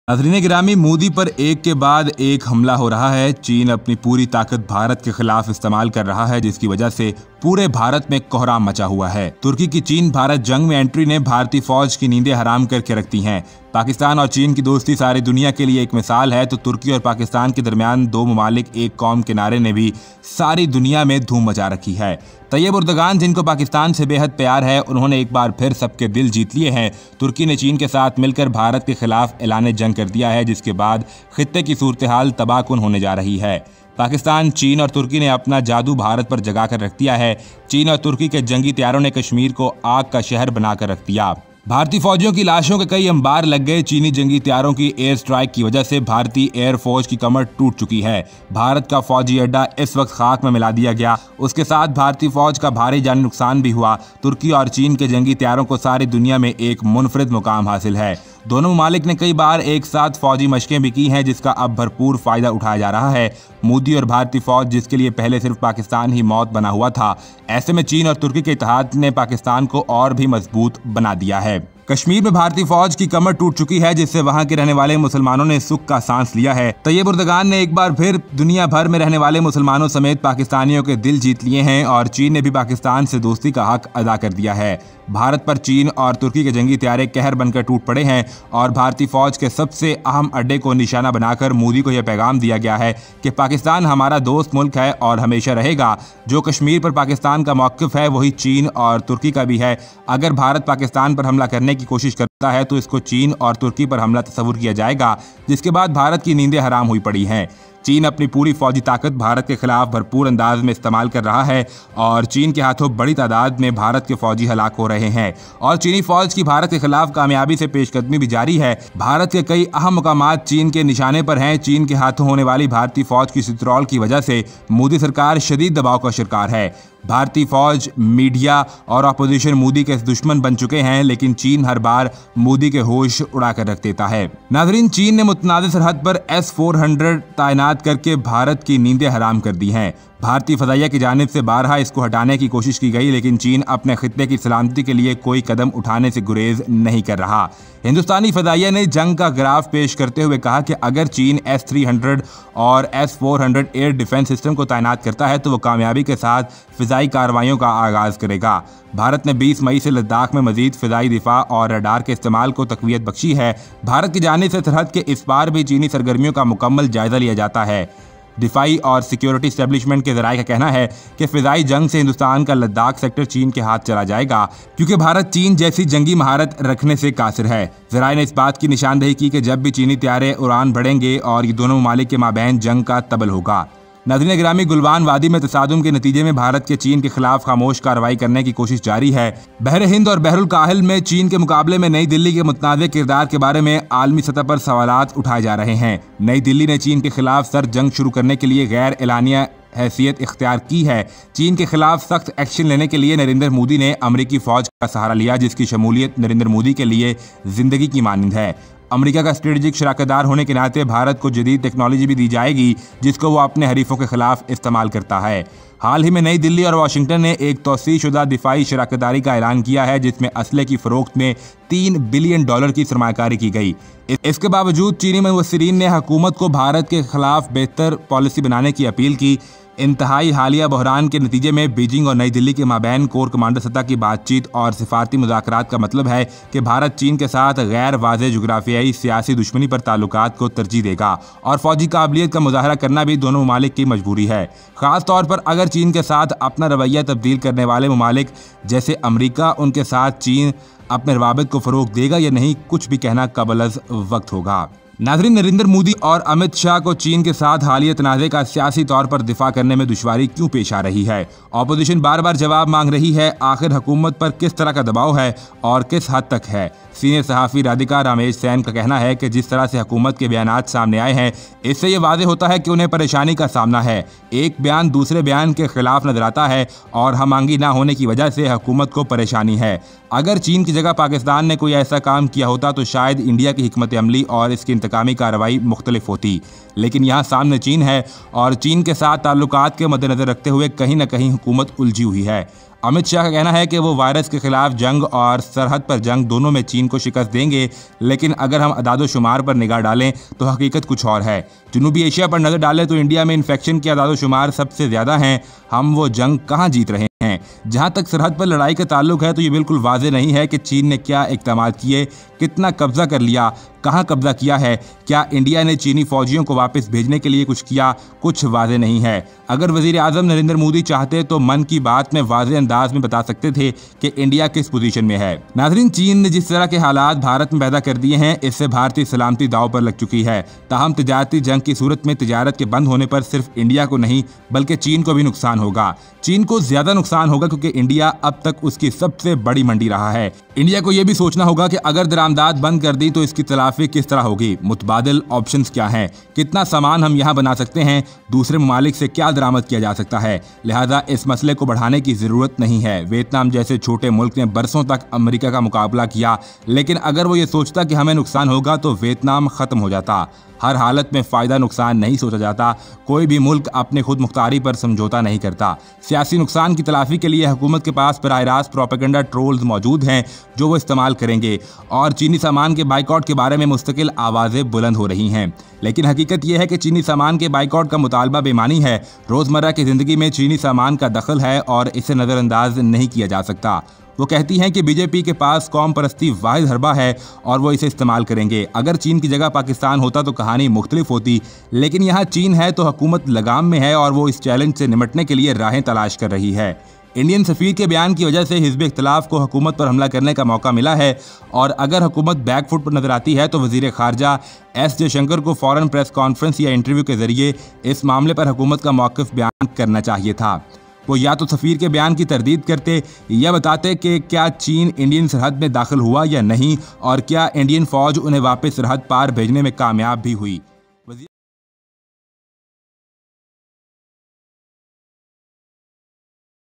नाज़रीन गिरामी, मोदी पर एक के बाद एक हमला हो रहा है। चीन अपनी पूरी ताकत भारत के खिलाफ इस्तेमाल कर रहा है, जिसकी वजह से पूरे भारत में कोहराम मचा हुआ है। तुर्की की चीन भारत जंग में एंट्री ने भारतीय फौज की नींदें हराम करके रख दी हैं। पाकिस्तान और चीन की दोस्ती सारी दुनिया के लिए एक मिसाल है, तो तुर्की और पाकिस्तान के दरमियान दो ममालिक एक कौम के नारे ने भी सारी दुनिया में धूम मचा रखी है। तैयब उर्दगान, जिनको पाकिस्तान से बेहद प्यार है, उन्होंने एक बार फिर सबके दिल जीत लिए हैं। तुर्की ने चीन के साथ मिलकर भारत के खिलाफ ऐलान जंग कर दिया है, जिसके बाद खित्ते की सूरत हाल तबाहकुन होने जा रही है। पाकिस्तान, चीन और तुर्की ने अपना जादू भारत पर जगा कर रख दिया है। चीन और तुर्की के जंगी तैयारों ने कश्मीर को आग का शहर बनाकर रख दिया। भारतीय फौजियों की लाशों के कई अंबार लग गए। चीनी जंगी तैयारों की एयर स्ट्राइक की वजह से भारतीय एयर फोर्स की कमर टूट चुकी है। भारत का फौजी अड्डा इस वक्त खाक में मिला दिया गया। उसके साथ भारतीय फौज का भारी जानी नुकसान भी हुआ। तुर्की और चीन के जंगी तैयारों को सारी दुनिया में एक मुनफरिद मुकाम हासिल है। दोनों ममालिक ने कई बार एक साथ फौजी मशकें भी की हैं, जिसका अब भरपूर फायदा उठाया जा रहा है। मोदी और भारतीय फौज, जिसके लिए पहले सिर्फ पाकिस्तान ही मौत बना हुआ था, ऐसे में चीन और तुर्की के इत्तेहाद ने पाकिस्तान को और भी मजबूत बना दिया है। कश्मीर में भारतीय फौज की कमर टूट चुकी है, जिससे वहां के रहने वाले मुसलमानों ने सुख का सांस लिया है। तैयब उर्दगान ने एक बार फिर दुनिया भर में रहने वाले मुसलमानों समेत पाकिस्तानियों के दिल जीत लिए हैं और चीन ने भी पाकिस्तान से दोस्ती का हक अदा कर दिया है। भारत पर चीन और तुर्की के जंगी तैयारे कहर बनकर टूट पड़े हैं और भारतीय फौज के सबसे अहम अड्डे को निशाना बनाकर मोदी को यह पैगाम दिया गया है कि पाकिस्तान हमारा दोस्त मुल्क है और हमेशा रहेगा। जो कश्मीर पर पाकिस्तान का मौक़िफ़ है, वही चीन और तुर्की का भी है। अगर भारत पाकिस्तान पर हमला करने की कोशिश करता है तो इसको चीन और तुर्की पर हमला तस्वुर किया जाएगा, जिसके बाद भारत की नींदें हराम हुई पड़ी हैं। चीन अपनी पूरी फौजी ताकत भारत के खिलाफ भरपूर अंदाज में इस्तेमाल कर रहा है और चीन के हाथों बड़ी तादाद में भारत के फौजी हलाक हो रहे हैं और चीनी फौज की भारत के खिलाफ कामयाबी से पेशकदमी भी जारी है। भारत के कई अहम मुकामात चीन के निशाने पर हैं। चीन के हाथों होने वाली भारतीय फौज की सितरौल की वजह से मोदी सरकार शदीद दबाव का शिकार है। भारतीय फौज, मीडिया और अपोजिशन मोदी के दुश्मन बन चुके हैं, लेकिन चीन हर बार मोदी के होश उड़ा कर रख देता है। नाज़रीन, चीन ने मुतनाज़िर सरहद पर S-400 तैनात करके भारत की नींदें हराम कर दी हैं। भारतीय फदाइया की जानिब से बारहा इसको हटाने की कोशिश की गई, लेकिन चीन अपने खित्ते की सलामती के लिए कोई कदम उठाने से गुरेज नहीं कर रहा। हिंदुस्तानी फदाइया ने जंग का ग्राफ पेश करते हुए कहा कि अगर चीन S-300 और S-400 एयर डिफेंस सिस्टम को तैनात करता है तो वो कामयाबी के साथ फ़िज़ाई कार्रवाइयों का आगाज़ करेगा। भारत ने 20 मई से लद्दाख में मजीद फ़िज़ाई दिफा और रडार के इस्तेमाल को तक़वियत बख्शी है। भारत की जानिब से सरहद के इस पार भी चीनी सरगर्मियों का मुकम्मल जायज़ा लिया जाता है। दिफाई और सिक्योरिटी एस्टेब्लिशमेंट के ज़राए का कहना है कि फ़िज़ाई जंग से हिंदुस्तान का लद्दाख सेक्टर चीन के हाथ चला जाएगा, क्योंकि भारत चीन जैसी जंगी महारत रखने से कासिर है। ज़राए ने इस बात की निशानदेही की कि जब भी चीनी तैयारे उड़ान भरेंगे और ये दोनों ममालिक के माबैन जंग का तबल होगा। नाज़रीन गिरामी, गुलवान वादी में तसादुम के नतीजे में भारत के चीन के खिलाफ खामोश कार्रवाई करने की कोशिश जारी है। बहर हिंद और बहरुल काहिल में चीन के मुकाबले में नई दिल्ली के मुतनाज़े किरदार के बारे में आलमी सतह पर सवालात उठाए जा रहे हैं। नई दिल्ली ने चीन के खिलाफ सर जंग शुरू करने के लिए गैर एलानिया हैसियत इख्तियार की है। चीन के खिलाफ सख्त एक्शन लेने के लिए नरेंद्र मोदी ने अमेरिकी फौज का सहारा लिया, जिसकी शमूलियत नरेंद्र मोदी के लिए जिंदगी की मानंद है। अमेरिका का स्ट्रेटेजिक शराकतदार होने के नाते भारत को जदीद टेक्नोलॉजी भी दी जाएगी, जिसको वो अपने हरीफों के खिलाफ इस्तेमाल करता है। हाल ही में नई दिल्ली और वाशिंगटन ने एक तौसीशुदा दिफाई शराकतदारी का ऐलान किया है, जिसमें असले की फ़रोख्त में $3 बिलियन की सरमाकारी की गई। इसके बावजूद चीनी मुवस्सिरीन ने हुकूमत को भारत के खिलाफ बेहतर पॉलिसी बनाने की अपील की। इंतहाई हालिया बहरान के नतीजे में बीजिंग और नई दिल्ली के माबैन कोर कमांडर सतह की बातचीत और सिफारती मुज़ाकरात का मतलब है कि भारत चीन के साथ गैर वाज़ेह जुग्राफियाई सियासी दुश्मनी पर ताल्लुकात को तरजीह देगा और फौजी काबिलियत का मुजाहरा करना भी दोनों ममालिक की मजबूरी है। ख़ास तौर पर अगर चीन के साथ अपना रवैया तब्दील करने वाले ममालिक जैसे अमरीका, उनके साथ चीन अपने रवाबित को फ़रोग़ देगा या नहीं, कुछ भी कहना कबल वक्त होगा। नाज़रीन, नरेंद्र मोदी और अमित शाह को चीन के साथ हालिया तनाज़े का सियासी तौर पर दिफा करने में दुश्वारी क्यों पेश आ रही है? अपोजिशन बार बार जवाब मांग रही है। आखिर हुकूमत पर किस तरह का दबाव है और किस हद तक है? सीनियर सहाफ़ी राधिका रामेश सेन का कहना है कि जिस तरह से हुकूमत के बयानात सामने आए हैं, इससे ये वाज़ेह होता है कि उन्हें परेशानी का सामना है। एक बयान दूसरे बयान के खिलाफ नजर आता है और हमआंगी ना होने की वजह से हुकूमत को परेशानी है। अगर चीन की जगह पाकिस्तान ने कोई ऐसा काम किया होता तो शायद इंडिया की हिकमत अमली और इसकी इंतकामी कार्रवाई मुख्तलिफ होती, लेकिन यहाँ सामने चीन है और चीन के साथ ताल्लुकात के मद्देनज़र रखते हुए कहीं ना कहीं हुकूमत उलझी हुई है। अमित शाह का कहना है कि वो वायरस के खिलाफ जंग और सरहद पर जंग दोनों में चीन को शिकस्त देंगे, लेकिन अगर हम अदादोशुमार पर निगाह डालें तो हकीकत कुछ और है। जनूबी एशिया पर नज़र डालें तो इंडिया में इन्फेक्शन के अदादोशुमार सबसे ज़्यादा हैं। हम वो जंग कहाँ जीत रहे हैं? जहाँ तक सरहद पर लड़ाई का ताल्लुक है तो ये बिल्कुल वाज़ेह नहीं है कि चीन ने क्या इक़दाम किए, कितना कब्जा कर लिया, कहाँ कब्जा किया है, क्या इंडिया ने चीनी फौजियों को वापस भेजने के लिए कुछ किया, कुछ वाज़ेह नहीं है। अगर वज़ीर आज़म नरेंद्र मोदी चाहते तो मन की बात में वाज़ेह अंदाज में बता सकते थे कि इंडिया किस पोजीशन में है। नाज़रीन, चीन ने जिस तरह के हालात भारत में पैदा कर दिए हैं, इससे भारतीय सलामती दांव पर लग चुकी है। ताहम तिजारती जंग की सूरत में तिजारत के बंद होने पर सिर्फ इंडिया को नहीं बल्कि चीन को भी नुकसान होगा। चीन को ज्यादा नुकसान होगा क्योंकि इंडिया अब तक उसकी सबसे बड़ी मंडी रहा है। इंडिया को यह भी सोचना होगा कि अगर दरामदात बंद कर दी तो इसकी तलाफी किस तरह होगी, मुतबादिल ऑप्शंस क्या हैं, कितना सामान हम यहाँ बना सकते हैं, दूसरे ममालिक से क्या दरामद किया जा सकता है। लिहाजा इस मसले को बढ़ाने की ज़रूरत नहीं है। वियतनाम जैसे छोटे मुल्क ने बरसों तक अमेरिका का मुकाबला किया, लेकिन अगर वो ये सोचता कि हमें नुकसान होगा तो वियतनाम ख़त्म हो जाता। हर हालत में फ़ायदा नुकसान नहीं सोचा जाता। कोई भी मुल्क अपने खुद मुख्तारी पर समझौता नहीं करता। सियासी नुकसान की तलाफी के लिए हुकूमत के पास बराह रास्त प्रोपेगेंडा ट्रोल्स मौजूद हैं जो वो इस्तेमाल करेंगे, और चीनी सामान के बाइकआउट के बारे में मुस्तकिल आवाज़ें बुलंद हो रही हैं। लेकिन हकीकत यह है कि चीनी सामान के बाइकआउट का मुतालबा बेमानी है। रोज़मर्रा की ज़िंदगी में चीनी सामान का दखल है और इसे नज़रअंदाज नहीं किया जा सकता। वो कहती हैं कि बीजेपी के पास कौम परस्ती वाहिद हरबा है और वो इसे इस्तेमाल करेंगे। अगर चीन की जगह पाकिस्तान होता तो कहानी मुख्तलिफ होती, लेकिन यहाँ चीन है तो हुकूमत लगाम में है और वो इस चैलेंज से निपटने के लिए राहें तलाश कर रही है। इंडियन सफ़ीर के बयान की वजह से हिज़्ब इख्तिलाफ को हुकूमत पर हमला करने का मौका मिला है, और अगर हुकूमत बैकफुट पर नजर आती है तो वज़ीर ख़ारजा एस जयशंकर को फ़ौरन प्रेस कॉन्फ्रेंस या इंटरव्यू के ज़रिए इस मामले पर हुकूमत का मौक़िफ़ बयान करना चाहिए था। वो या तो सफ़ीर के बयान की तरदीद करते या बताते कि क्या चीन इंडियन सरहद में दाखिल हुआ या नहीं, और क्या इंडियन फ़ौज उन्हें वापस सरहद पार भेजने में कामयाब भी हुई।